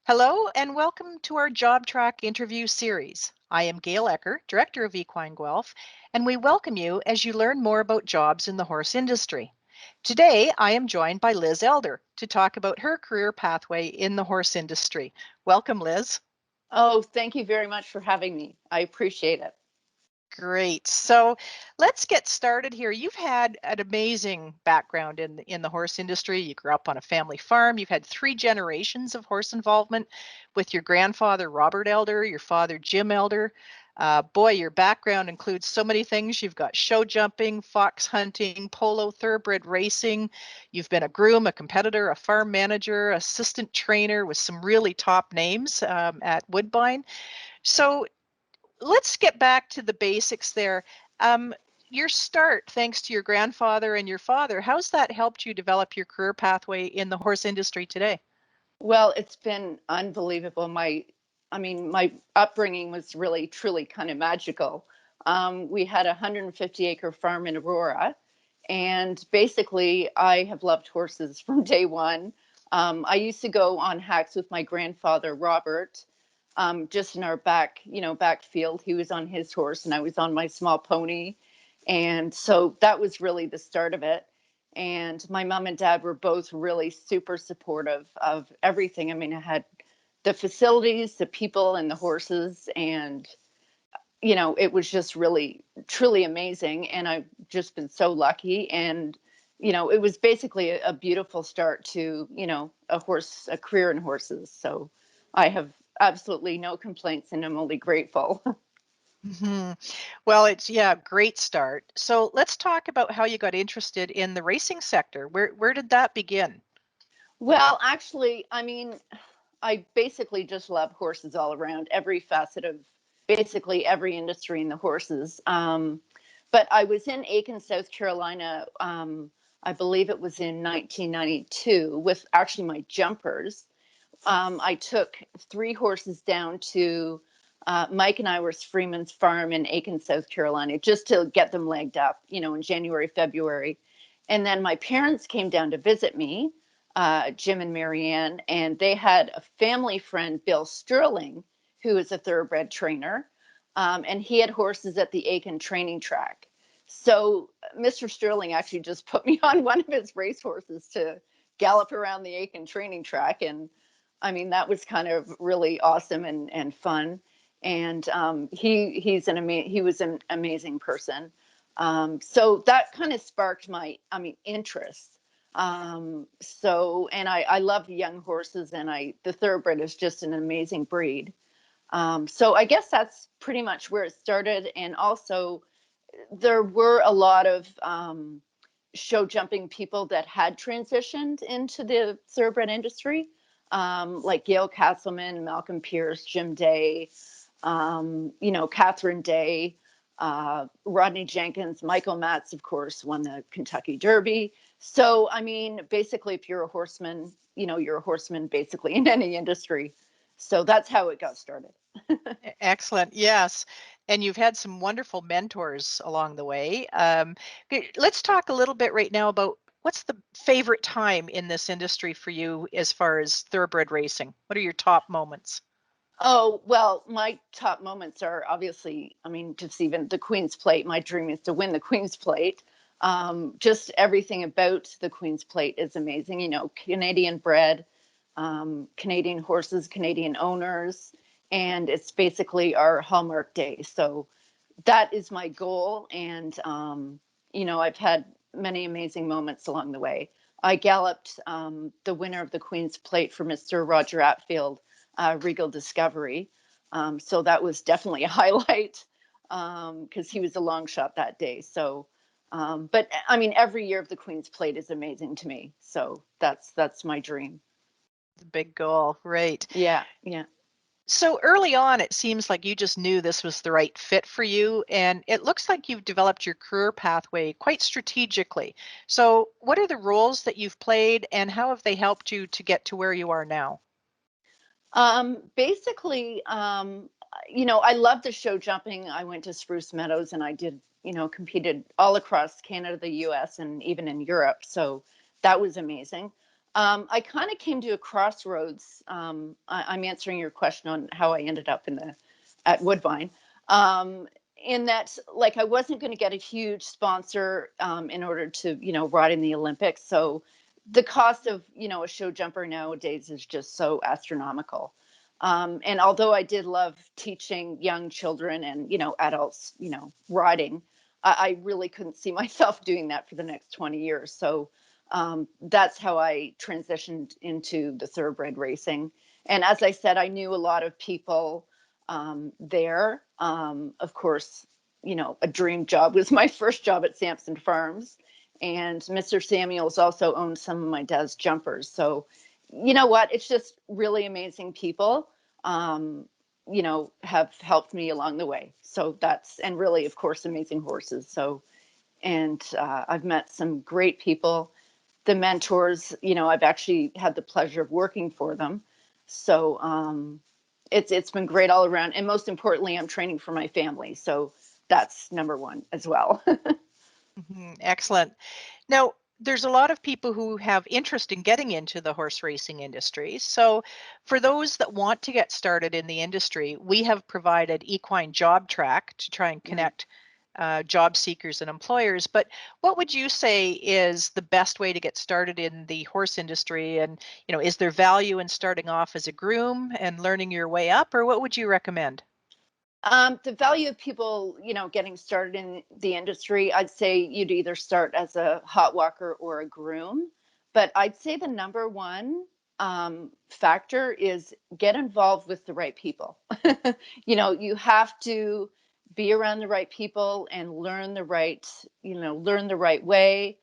Hello and welcome to our Job Track interview series. I am Gail Ecker, Director of Equine Guelph, and we welcome you as you learn more about jobs in the horse industry. Today, I am joined by Liz Elder to talk about her career pathway in the horse industry. Welcome, Liz. Oh, thank you very much for having me. I appreciate it. Great. So let's get started here. You've had an amazing background in the horse industry. You grew up on a family farm. You've had three generations of horse involvement with your grandfather, Robert Elder, your father, Jim Elder. Boy, your background includes so many things. You've got show jumping, fox hunting, polo, thoroughbred racing. You've been a groom, a competitor, a farm manager, assistant trainer with some really top names at Woodbine. So let's get back to the basics there. Um, your start, thanks to your grandfather and your father, how's that helped you develop your career pathway in the horse industry today? Well, it's been unbelievable. My upbringing was really, truly kind of magical. We had a 150-acre farm in Aurora, and basically, I have loved horses from day one. I used to go on hacks with my grandfather, Robert, just in our backfield. He was on his horse, and I was on my small pony, and so that was really the start of it. And my mom and dad were both really super supportive of everything. I mean, I had the facilities, the people, and the horses, and it was just really truly amazing. And I've just been so lucky. And it was basically a beautiful start to a career in horses. So I have absolutely no complaints, and I'm only grateful. Mhm. Well, it's yeah, great start. So let's talk about how you got interested in the racing sector. Where did that begin? Well, actually, I mean, I basically just love horses all around, every facet of basically every industry in the horses. But I was in Aiken, South Carolina. I believe it was in 1992 with actually my jumpers. I took three horses down to Mike and Iris Freeman's farm in Aiken, South Carolina, just to get them legged up, in January, February. And then my parents came down to visit me, Jim and Marianne, and they had a family friend, Bill Sterling, who is a thoroughbred trainer. And he had horses at the Aiken training track. So Mr. Sterling actually just put me on one of his race horses to gallop around the Aiken training track. And I mean, that was kind of really awesome and fun. And he was an amazing person. So that kind of sparked my interest. And I love young horses, and the thoroughbred is just an amazing breed. So I guess that's pretty much where it started. And also, there were a lot of show jumping people that had transitioned into the thoroughbred industry, like Gail Castleman, Malcolm Pierce, Jim Day, Catherine Day, Rodney Jenkins, Michael Matz, of course, won the Kentucky Derby. So, I mean, basically, if you're a horseman, you're a horseman basically in any industry. So that's how it got started. Excellent. Yes. And you've had some wonderful mentors along the way. Let's talk a little bit right now about what's the favorite time in this industry for you as far as thoroughbred racing? What are your top moments? Oh, well, my top moments are obviously, I mean, just even the Queen's Plate. My dream is to win the Queen's Plate. Just everything about the Queen's Plate is amazing. Canadian bred, Canadian horses, Canadian owners, and it's basically our hallmark day. So that is my goal. And, I've had many amazing moments along the way. I galloped the winner of the Queen's Plate for Mr. Roger Atfield, Regal Discovery. So that was definitely a highlight because he was a long shot that day. So, but I mean, every year of the Queen's Plate is amazing to me. So that's my dream. The big goal, right? Yeah, yeah. So early on, it seems like you just knew this was the right fit for you, and it looks like you've developed your career pathway quite strategically. So, what are the roles that you've played, and how have they helped you to get to where you are now? Basically, I love the show jumping. I went to Spruce Meadows and I did, competed all across Canada, the US, and even in Europe. So that was amazing. I kind of came to a crossroads. I'm answering your question on how I ended up at Woodbine. Um, in that, like, I wasn't going to get a huge sponsor in order to, ride in the Olympics. So the cost of, a show jumper nowadays is just so astronomical. And although I did love teaching young children and, adults, riding, I really couldn't see myself doing that for the next 20 years. So that's how I transitioned into the thoroughbred racing. And as I said, I knew a lot of people there. Of course, a dream job was my first job at Sampson Farms. And Mr. Samuels also owned some of my dad's jumpers. So, you know what? It's just really amazing people, have helped me along the way. So and really, of course, amazing horses. So, and I've met some great people. The mentors, I've actually had the pleasure of working for them. So it's been great all around. And most importantly, I'm training for my family. So that's number one as well. Excellent. Now, there's a lot of people who have interest in getting into the horse racing industry. So, for those that want to get started in the industry, we have provided Equine Job Track to try and Mm. connect job seekers and employers. But what would you say is the best way to get started in the horse industry? And, is there value in starting off as a groom and learning your way up, or what would you recommend? The value of people, getting started in the industry, I'd say you'd either start as a hot walker or a groom. But I'd say the number one factor is get involved with the right people. You have to be around the right people and learn the right way,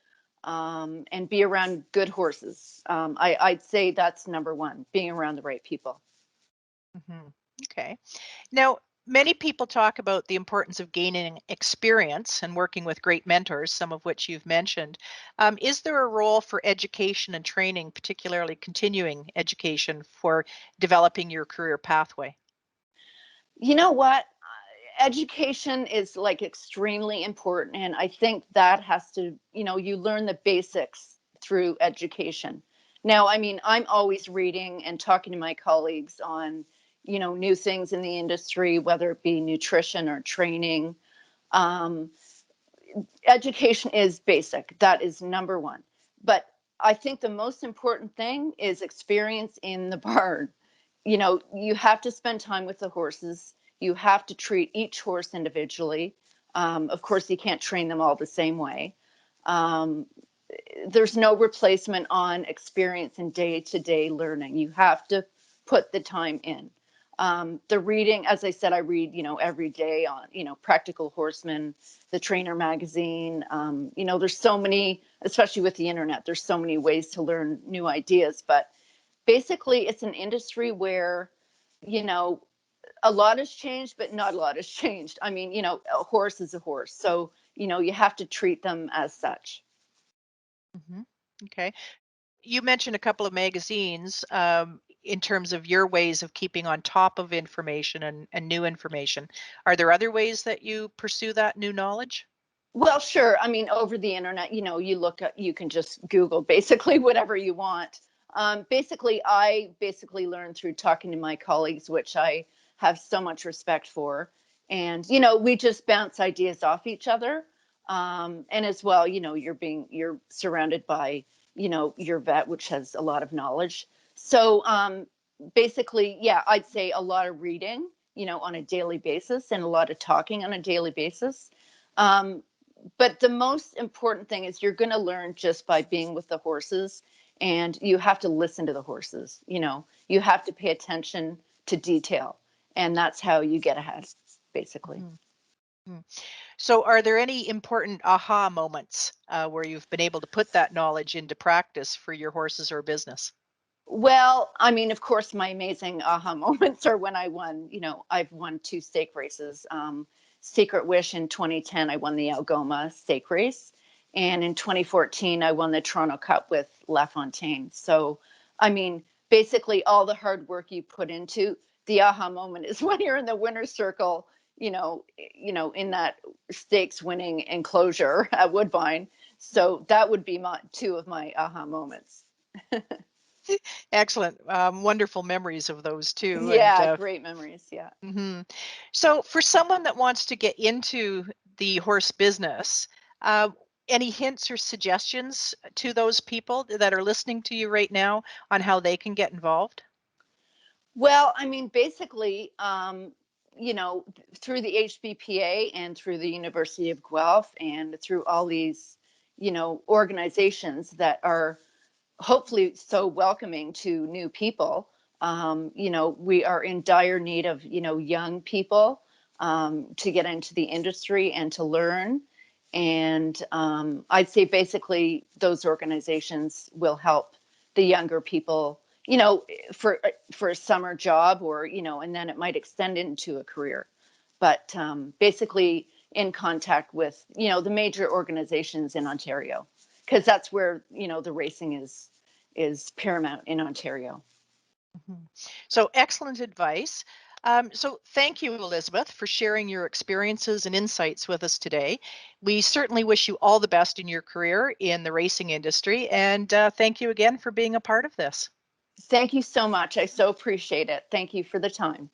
and be around good horses. I'd say that's number one, being around the right people. Mhm. Okay. Now, many people talk about the importance of gaining experience and working with great mentors, some of which you've mentioned. Is there a role for education and training, particularly continuing education, for developing your career pathway? You know what? Education is like extremely important. And I think that has to, you learn the basics through education. Now, I mean, I'm always reading and talking to my colleagues on, new things in the industry, whether it be nutrition or training. Um, Education is basic. That is number one. But I think the most important thing is experience in the barn. You have to spend time with the horses. You have to treat each horse individually. Of course, you can't train them all the same way. Um, there's no replacement on experience and day-to-day learning. You have to put the time in. The reading, as I said, I read, every day on, Practical Horseman, the Trainer magazine. There's so many, especially with the internet, there's so many ways to learn new ideas. But basically, it's an industry where, you know, a lot has changed, but not a lot has changed. I mean, a horse is a horse. So, you have to treat them as such. Hmm. Okay. You mentioned a couple of magazines in terms of your ways of keeping on top of information and new information. Are there other ways that you pursue that new knowledge? Well, sure. I mean, over the internet, you can just Google basically whatever you want. I basically learned through talking to my colleagues, which I have so much respect for. And, we just bounce ideas off each other. And as well, you're surrounded by, your vet, which has a lot of knowledge. So basically, yeah, I'd say a lot of reading, on a daily basis and a lot of talking on a daily basis. Um, but the most important thing is you're going to learn just by being with the horses, and you have to listen to the horses. You have to pay attention to detail, and that's how you get ahead, basically. Mhm. Mm. So, are there any important aha moments where you've been able to put that knowledge into practice for your horses or business? Well, I mean, of course, my amazing aha moments are when I won. I've won two stake races. Secret Wish in 2010, I won the Algoma stake race. And in 2014, I won the Toronto Cup with LaFontaine. So, I mean, basically, all the hard work you put into the aha moment is when you're in the winner's circle, in that stakes winning enclosure at Woodbine. So that would be my two of my aha moments. Excellent. Wonderful memories of those too. And Yeah, great memories. Yeah. mhm. So, for someone that wants to get into the horse business, uh, any hints or suggestions to those people that are listening to you right now on how they can get involved? Well, I mean, basically, through the HBPA and through the University of Guelph and through all these, organizations that are hopefully so welcoming to new people. We are in dire need of, young people to get into the industry and to learn. And I'd say basically those organizations will help the younger people, for a summer job, or, and then it might extend into a career. But basically in contact with, the major organizations in Ontario, because that's where, the racing is paramount in Ontario. Mhm. So, excellent advice. So, thank you, Elizabeth, for sharing your experiences and insights with us today. We certainly wish you all the best in your career in the racing industry. And thank you again for being a part of this. Thank you so much. I so appreciate it. Thank you for the time.